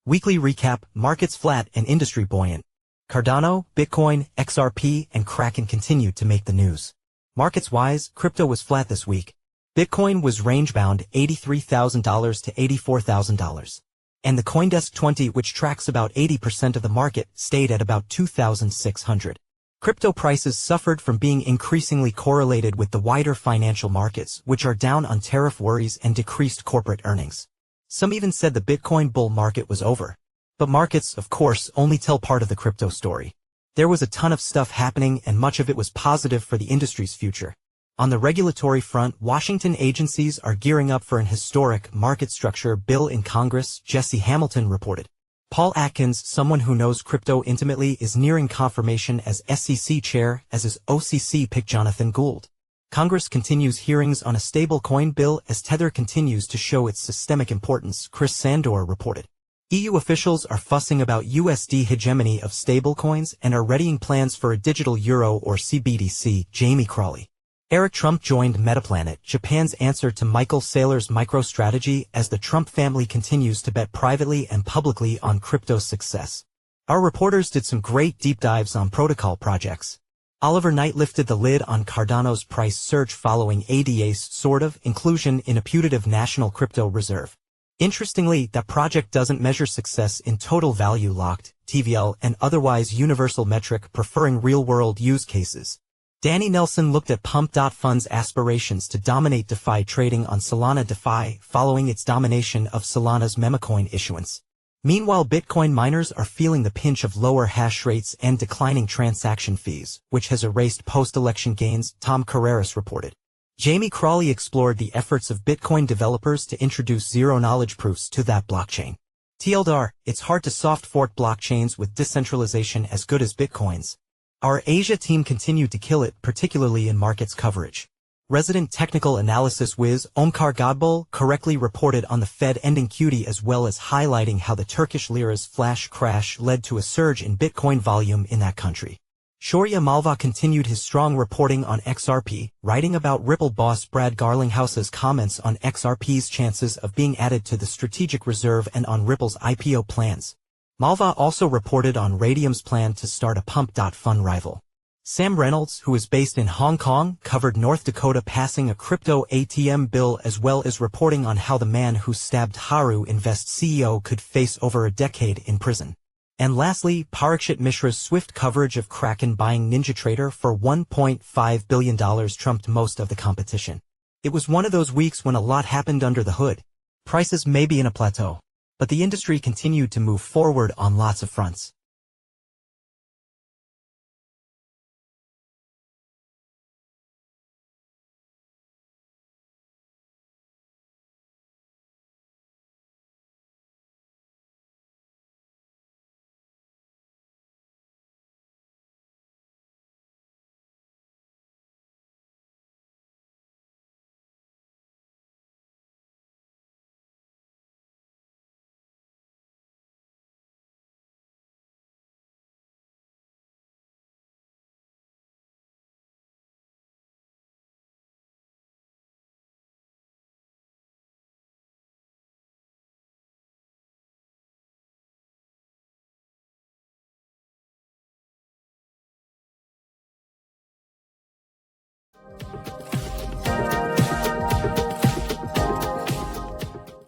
Weekly recap, markets flat and industry buoyant. Cardano, Bitcoin, XRP, and Kraken continued to make the news. Markets-wise, crypto was flat this week. Bitcoin was range-bound $83,000 to $84,000. And the CoinDesk 20, which tracks about 80% of the market, stayed at about 2,600. Crypto prices suffered from being increasingly correlated with the wider financial markets, which are down on tariff worries and decreased corporate earnings. Some even said the Bitcoin bull market was over. But markets, of course, only tell part of the crypto story. There was a ton of stuff happening and much of it was positive for the industry's future. On the regulatory front, Washington agencies are gearing up for an historic market structure bill in Congress, Jesse Hamilton reported. Paul Atkins, someone who knows crypto intimately, is nearing confirmation as SEC chair, as his OCC pick Jonathan Gould. Congress continues hearings on a stablecoin bill as Tether continues to show its systemic importance, Kris Sandor reported. EU officials are fussing about USD hegemony of stablecoins and are readying plans for a digital euro or CBDC, Jamie Crawley. Eric Trump joined Metaplanet, Japan's answer to Michael Saylor's MicroStrategy, as the Trump family continues to bet privately and publicly on crypto's success. Our reporters did some great deep dives on protocol projects. Oliver Knight lifted the lid on Cardano's price surge following ADA's sort of inclusion in a putative national crypto reserve. Interestingly, that project doesn't measure success in total value locked, TVL, and otherwise universal metric, preferring real-world use cases. Danny Nelson looked at Pump.Fund's aspirations to dominate DeFi trading on Solana DeFi following its domination of Solana's memecoin issuance. Meanwhile, Bitcoin miners are feeling the pinch of lower hash rates and declining transaction fees, which has erased post-election gains, Tom Carreras reported. Jamie Crawley explored the efforts of Bitcoin developers to introduce zero-knowledge proofs to that blockchain. TLDR, it's hard to soft fork blockchains with decentralization as good as Bitcoin's. Our Asia team continued to kill it, particularly in markets coverage. Resident technical analysis whiz Omkar Godbol correctly reported on the Fed ending QT as well as highlighting how the Turkish lira's flash crash led to a surge in Bitcoin volume in that country. Shaurya Malva continued his strong reporting on XRP, writing about Ripple boss Brad Garlinghouse's comments on XRP's chances of being added to the strategic reserve and on Ripple's IPO plans. Malva also reported on Radium's plan to start a Pump.Fund rival. Sam Reynolds, who is based in Hong Kong, covered North Dakota passing a crypto ATM bill as well as reporting on how the man who stabbed Haru Invest CEO could face over a decade in prison. And lastly, Parikshit Mishra's swift coverage of Kraken buying NinjaTrader for $1.5 billion trumped most of the competition. It was one of those weeks when a lot happened under the hood. Prices may be in a plateau, but the industry continued to move forward on lots of fronts.